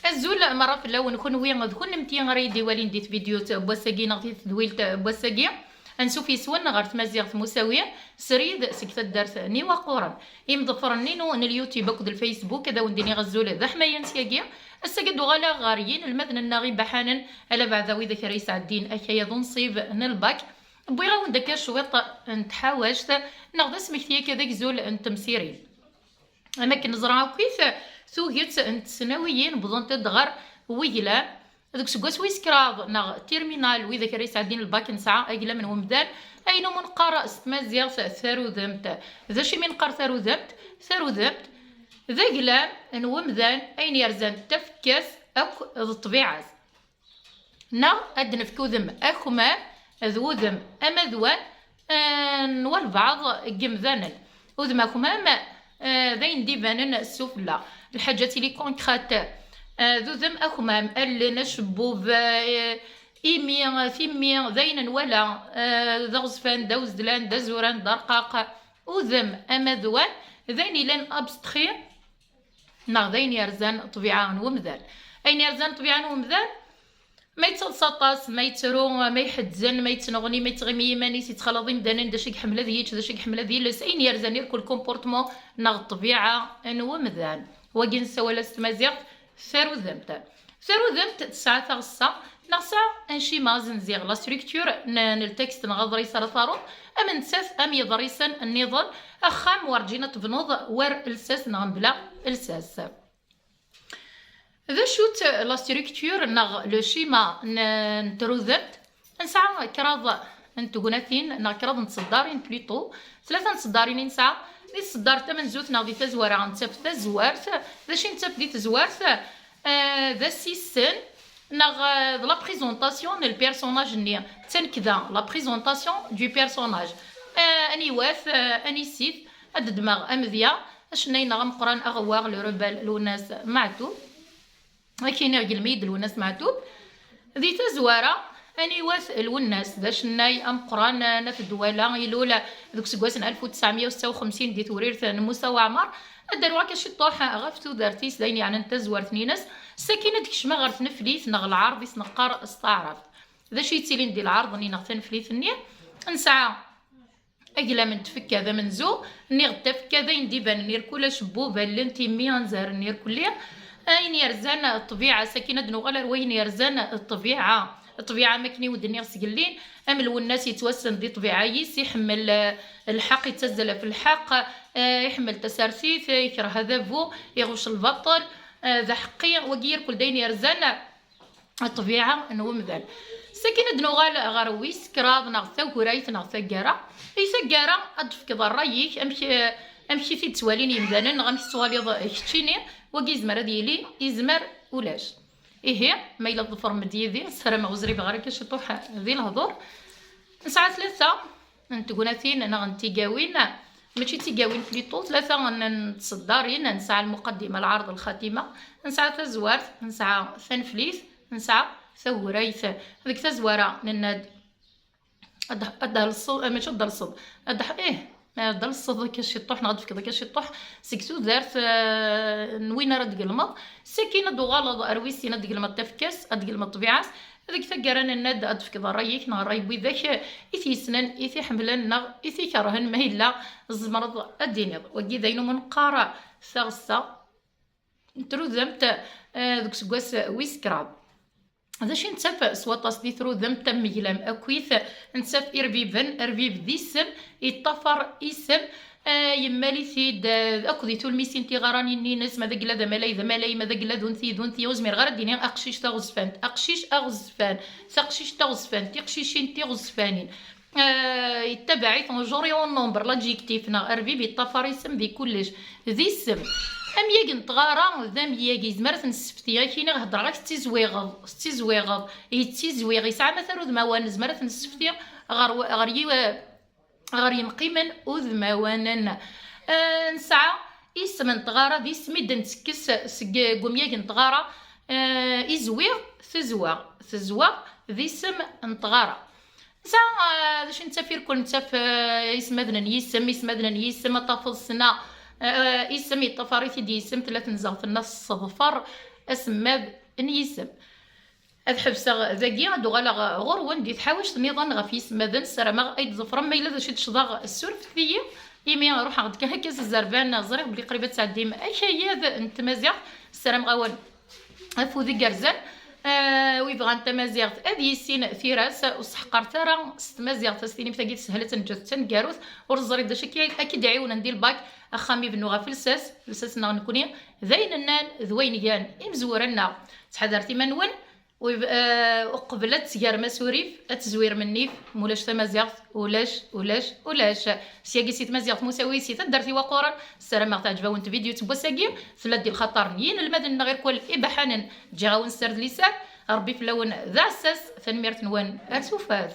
الزول مرة في اللون كون وين غتكون نمتي غري ديوالين ديت فيديو بواساكي نغتي تدويل بواساكي نشوف يسون غير تمازيغ مساويه سريد سكت الدرس ني وقورن يمضفرني نو اليوتيوب اكد الفيسبوك هذا ونديني غزول ذا حمايه نسياكي السكد غالا غاريين المذن الناغي بحانا على بعد ذوي ذاك رئيس الدين اكيا نصيب نلباك بغيغا وندك شويط نتحاوجت نغدا سمكتيا كذاك زول انت مسيرين اما كنزرعو كيف ثوغيت الثانويين بظن تدغر ويلا هذوك سكواس ويسكراض ناغ تيرمينال وذاك رئيس الدين الباك نسعى اجلا من ومدان اينو من قرا استمازيغ ثارو ذمت ذا شي من قر ثارو ذمت ذا قلا نومدان اين يرزان تفكاس اك الطبيعه نا ادن في كوذم اخما ذوذم اما ذوان والبعض جمذانا وذم اخما ما ذين ديفانن السفلى الحاجات اللي كونكريت ذوذم اخما اللي نشبوب إيمي ثيمي ذين ولا ذغزفان دوزدلان دزوران درقاق وذم أما ذوان ذين لان أبستخي نا ذين يرزان طبيعان ومذان أين يرزان طبيعان ومذان ما يتصطاس ما يترو ما يحزن ما يتنغني ما يتغمي ماني سيتخلطي مدانن داشيك حمله ذيك داشيك حمله ذيلس أين يرزان يركل كومبورتمون نا الطبيعة ومذان وجن سوالا استمازيغ ثارو ذمت تسعة غصة نغسا انشي مازن زيغ لا ستركتور التكست نغضري ثارون اما نساس ام يضريسن النظام اخام ورجينا تبنوض ور الساس نغنبلا الساس ذا شوت لا ستركتور نغ لو شيما نتروذت نسعى كراض نتقناثين نغ كراض نتصدارين بليطو ثلاثة نتصدارين نسعى دي صدار تمن زوت نغ دي تزوار عن تف تزوارت ذا شي نتف دي تزوارت ذا سيسن نغ لا بريزونطاسيون البيرسوناج ني تنكذا لا بريزونطاسيون دو بيرسوناج اني واث اني سيف اد دماغ امذيا اشني نغم قران اغواغ لو ربال لوناس معتوب كاين رجل ميد لوناس معتوب ذي تزواره اني واث الوناس ذا شناي ام قران نف الدواله يلولا ذوك سكواسن 1956 دي توريرت موسى وعمر داروا كاش طوح غفتو دارتيس داين يعني انت زوارتني ناس ساكنه ديك شما غير تنفليت نغ العرض يسنقر استعرف ذا شي تيلين ديال العرض ني نغ تنفليت ني نسعى اجلا من تفك هذا من زو ني غتفك هذا يندي بان نير كل شبوبه لنتي ميان زهر نير كليه اين يرزان الطبيعه ساكنه دنو غير وين يرزان الطبيعه مكني ودني غسقلين ام الناس يتوسن دي طبيعه يحمل الحق يتزل في الحق يحمل تسارسيث يكره هذا فو يغوش البطل ذا حقي وقير كل دين يرزان الطبيعه انه مذال ساكنه دنو غارويس كراض نغثا ورايت نغثا كارا يسكارا ادفك ضرايك امشي في توالين يمدانا غامشي توالي كتشيني وكي زمر ديالي يزمر ولاش ما إلا ظفر مديدي سهرة ما وزري بغارك كاش طوح ذي الهضور نسعى ثلاثة نتقناثين انا غنتيقاوين ماشي تيقاوين بليطو ثلاثة نتصدارين نسعى المقدمة العرض الخاتمة نسعى تزوار نسعى ثنفليث نسعى ثوريث هذيك تزوارة نناد أدها الصد ماشي أدها الصد هذا الصد كاش يطوح نغد في كذا كاش يطوح سكتو دارت نوين راه تقلمض سكينه دو غلط ارويسينا تقلمض تفكاس تقلمض طبيعه هذيك ثقران الناد اد في كذا رايك نهار راي بذاك ايثي سنن ايثي حملن نغ ايثي كرهن ما الا الزمرض الدينيض وكي داينو من قاره ثغصه تروزمت دوك سكواس ويسكراب هذا شي نتسف سواطاس دي ثرو ذم تم يلام اكويث نتسف ارفيف ذي السم يطفر اسم يمالي ثيد اكو ذي تولميسين تي غراني نينس ماذا قلا ذا مالاي ماذا قلا ذونثي وزمير غير ديني اقشيش تغزفان ثقشيش تغزفان تقشيشين تغزفانين يتبعي جوري اون نومبر لاجيكتيف نا ارفيف يطفر اسم ذي كلش ذي السم ام ياك نتغارا ذام ياك زمرت نسفتي كاين غهضر غير ستيزويغ يتيزويغ يسعى مثلا ذموان زمرت نسفتي غير يمقيمن وذموان نسعى اسم نتغارا ذي سميد نتكس قوم ياك نتغارا يزويغ ثزواغ ذي سم نتغارا نسعى باش نتفير كل نتف اسم مدن يسم طفل السنه يسمي الطفاريث دي يسم ثلاث نزغ في النص صفر اسماد نيسم الحبسه ذاكي دوغالا غروان دي تحاوش نظام غفيس مادن سرما ايد زفرا ما الا شي تشضاغ السرف ثيا يمي روح عند كاس الزربان زريق بلي قريبه تعديم اي شيء انت مازيغ السلام غوان افوذي كرزان ويبغى انت مازيغ ادي سين فراس وسحقر ترى مازيغ تستيني بتاكي سهله نجات تنكاروث ورزري داش اكيد عيون ندير الباك اخامي بنو غفلساس لساسنا نكوني ذين النان ذوين كان امزورنا تحضرتي منون وقبلت سيار مسوريف التزوير منيف مولاش تمازيغ ولاش سياقي سيت مازيغ مساوي سيت درتي وقورا السلام تعجبوا انت فيديو تبوساكي سلادي الخطر نين المدن غير كل ابحانا جاون سرد لسان ربي فلون ذا اساس ثنميرت نوان ارسوفات